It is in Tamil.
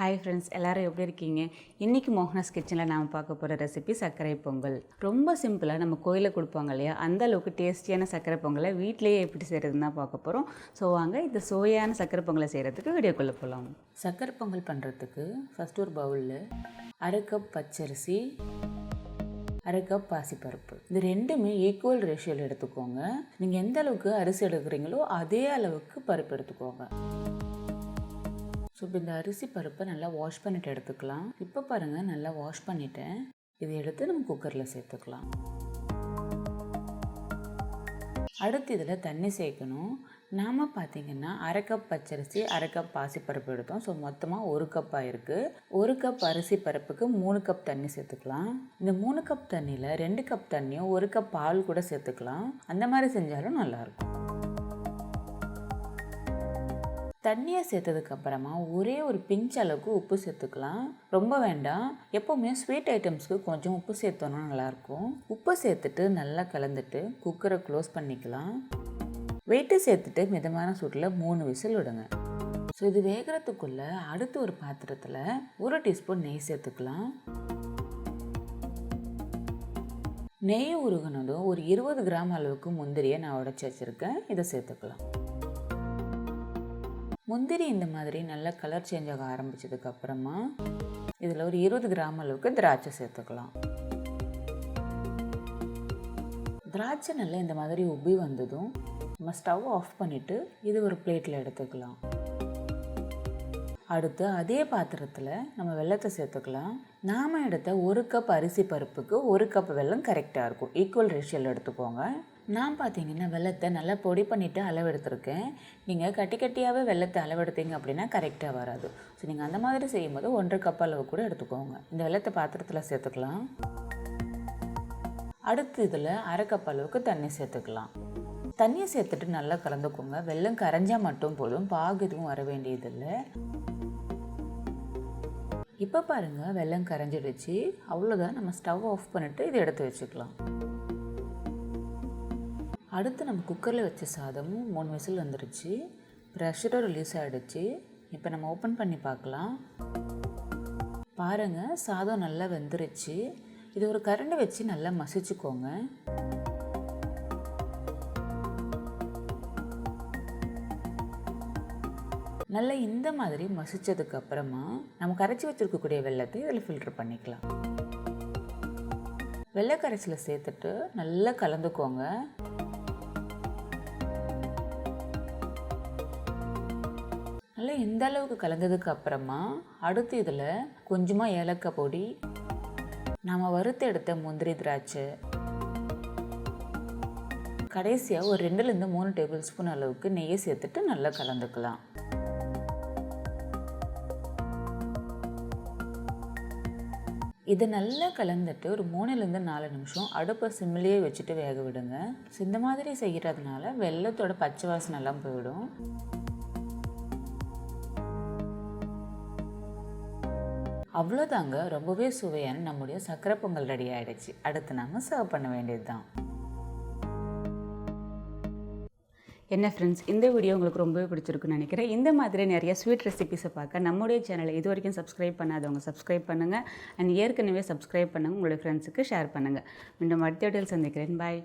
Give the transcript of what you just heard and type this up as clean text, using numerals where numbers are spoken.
ஹாய் ஃப்ரெண்ட்ஸ், எல்லோரும் எப்படி இருக்கீங்க? இன்றைக்கி மோகனாஸ் கிச்சனில் நாம் பார்க்க போகிற ரெசிபி சர்க்கரை பொங்கல். ரொம்ப சிம்பிளாக நம்ம கோயிலில் கொடுப்பாங்க இல்லையா, அந்த அளவுக்கு டேஸ்டியான சர்க்கரை பொங்கலை வீட்டிலேயே எப்படி செய்கிறதுன்னு தான் பார்க்க போகிறோம். ஸோ வாங்க இந்த சுவையான சர்க்கரை பொங்கலை செய்கிறதுக்கு வீடியோக்குள்ளே போகலாம். சர்க்கரை பொங்கல் பண்ணுறதுக்கு ஃபஸ்ட்டு ஒரு பவுலில் 1/2 கப் பச்சரிசி, 1/2 கப் பாசிப்பருப்பு, இது ரெண்டுமே ஈக்குவல் ரேஷியோவில் எடுத்துக்கோங்க. நீங்கள் எந்த அளவுக்கு அரிசி எடுக்கிறீங்களோ அதே அளவுக்கு பருப்பு எடுத்துக்கோங்க. ஸோ இப்போ இந்த அரிசி பருப்பை நல்லா வாஷ் பண்ணிவிட்டு எடுத்துக்கலாம். இப்போ பாருங்கள், நல்லா வாஷ் பண்ணிவிட்டேன். இதை எடுத்து நம்ம குக்கரில் சேர்த்துக்கலாம். அடுத்து இதில் தண்ணி சேர்க்கணும். நாம் பார்த்திங்கன்னா 1/2 கப் பச்சரிசி, 1/2 கப் பாசிப்பருப்பு எடுத்தோம். ஸோ மொத்தமாக 1 கப் ஆகிருக்கு. 1 கப் அரிசி பருப்புக்கு 3 கப் தண்ணி சேர்த்துக்கலாம். இந்த 3 கப் தண்ணியில் 2 கப் தண்ணியும் 1 கப் பால் கூட சேர்த்துக்கலாம். அந்த மாதிரி செஞ்சாலும் நல்லாயிருக்கும். தண்ணியை சேர்த்ததுக்கப்புறமா ஒரே ஒரு பிஞ்ச் அளவுக்கு உப்பு சேர்த்துக்கலாம். ரொம்ப வேண்டாம். எப்போவுமே ஸ்வீட் ஐட்டம்ஸ்க்கு கொஞ்சம் உப்பு சேர்த்தோன்னா நல்லாயிருக்கும். உப்பு சேர்த்துட்டு நல்லா கலந்துட்டு குக்கரை க்ளோஸ் பண்ணிக்கலாம். வெயிட்டு சேர்த்துட்டு மிதமான சூட்டில் 3 விசில் விடுங்க. ஸோ இது வேகிறதுக்குள்ளே அடுத்து ஒரு பாத்திரத்தில் 1 டீஸ்பூன் நெய் சேர்த்துக்கலாம். நெய் உருகினதும் ஒரு 20 கிராம் அளவுக்கு முந்திரியை நான் உடைச்சி வச்சுருக்கேன். இதை சேர்த்துக்கலாம். முந்திரி இந்த மாதிரி நல்லா கலர் சேஞ்ச் ஆக ஆரம்பித்ததுக்கப்புறமா இதில் ஒரு 20 கிராம் அளவுக்கு திராட்சை சேர்த்துக்கலாம். திராட்சை நல்லா இந்த மாதிரி உப்பி வந்ததும் நம்ம ஸ்டவ் ஆஃப் பண்ணிவிட்டு இது ஒரு பிளேட்டில் எடுத்துக்கலாம். அடுத்து அதே பாத்திரத்தில் நம்ம வெல்லத்தை சேர்த்துக்கலாம். நாம் எடுத்த 1 கப் அரிசி பருப்புக்கு 1 கப் வெல்லம் கரெக்டாக இருக்கும். ஈக்குவல் ரேஷியோவில் எடுத்துக்கோங்க. நான் பார்த்தீங்கன்னா வெல்லத்தை நல்லா பொடி பண்ணிவிட்டு அளவெடுத்துருக்கேன். நீங்கள் கட்டி கட்டியாகவே வெல்லத்தை அளவெடுத்தீங்க அப்படின்னா கரெக்டாக வராது. ஸோ நீங்கள் அந்த மாதிரி செய்யும்போது 1/2 கப் அளவு கூட எடுத்துக்கோங்க. இந்த வெல்லத்தை பாத்திரத்தில் சேர்த்துக்கலாம். அடுத்து இதில் 1/2 கப் அளவுக்கு தண்ணி சேர்த்துக்கலாம். தண்ணியை சேர்த்துட்டு நல்லா கலந்துக்கோங்க. வெல்லம் கரைஞ்சால் மட்டும் போதும், பாகு எதுவும் வர வேண்டியதில்லை. இப்போ பாருங்கள், வெல்லம் கரைஞ்சிடுச்சு. அவ்வளோதான். நம்ம ஸ்டவ் ஆஃப் பண்ணிவிட்டு இதை எடுத்து வச்சுக்கலாம். அடுத்து நம்ம குக்கரில் வச்ச சாதமும் 3 விசில் வந்துடுச்சு. ப்ரெஷரும் ரிலீஸ் ஆகிடுச்சு. இப்போ நம்ம ஓப்பன் பண்ணி பார்க்கலாம். பாருங்கள், சாதம் நல்லா வெந்துருச்சு. இது ஒரு கரண்டி வச்சு நல்லா மசிச்சுக்கோங்க. நல்லா இந்த மாதிரி மசித்ததுக்கப்புறமா நம்ம கரைச்சி வச்சுருக்கக்கூடிய வெல்லத்தை இதில் ஃபில்ட்ரு பண்ணிக்கலாம். வெள்ளை கரைசலை சேர்த்துட்டு நல்லா கலந்துக்கோங்க. நல்லா இந்த அளவுக்கு கலந்ததுக்கு அப்புறமா அடுத்து இதில் கொஞ்சமாக ஏலக்காய் பொடி, நாம் வறுத்து எடுத்த முந்திரி திராட்சை, கடைசியாக ஒரு 2லேருந்து 3 டேபிள் ஸ்பூன் அளவுக்கு நெய்யை சேர்த்துட்டு நல்லா கலந்துக்கலாம். இதை நல்லா கலந்துட்டு ஒரு 3லேருந்து 4 நிமிஷம் அடுப்பை சிம்மிலேயே வச்சுட்டு வேக விடுங்க. இந்த மாதிரி செய்கிறதுனால வெல்லத்தோட பச்சை வாசனை எல்லாம் போயிடும். அவ்வளோதாங்க, ரொம்பவே சுவையான நம்முடைய சர்க்கரை பொங்கல் ரெடி ஆகிடுச்சு. அடுத்து நம்ம சர்வ் பண்ண வேண்டியது தான். என்ன ஃப்ரெண்ட்ஸ், இந்த வீடியோ உங்களுக்கு ரொம்பவே பிடிச்சிருக்குன்னு நினைக்கிறேன். இந்த மாதிரி நிறைய ஸ்வீட் ரெசிபிஸை பார்க்க நம்முடைய சேனலை இது வரைக்கும் சப்ஸ்கிரைப் பண்ணாதவங்க சப்ஸ்கிரைப் பண்ணுங்கள். அண்ட் ஏற்கனவே சப்ஸ்கிரைப் பண்ணுங்கள். உங்களுடைய ஃப்ரெண்ட்ஸுக்கு ஷேர் பண்ணுங்கள். மீண்டும் அடுத்த வீடியோவில் சந்திக்கிறேன். பாய்.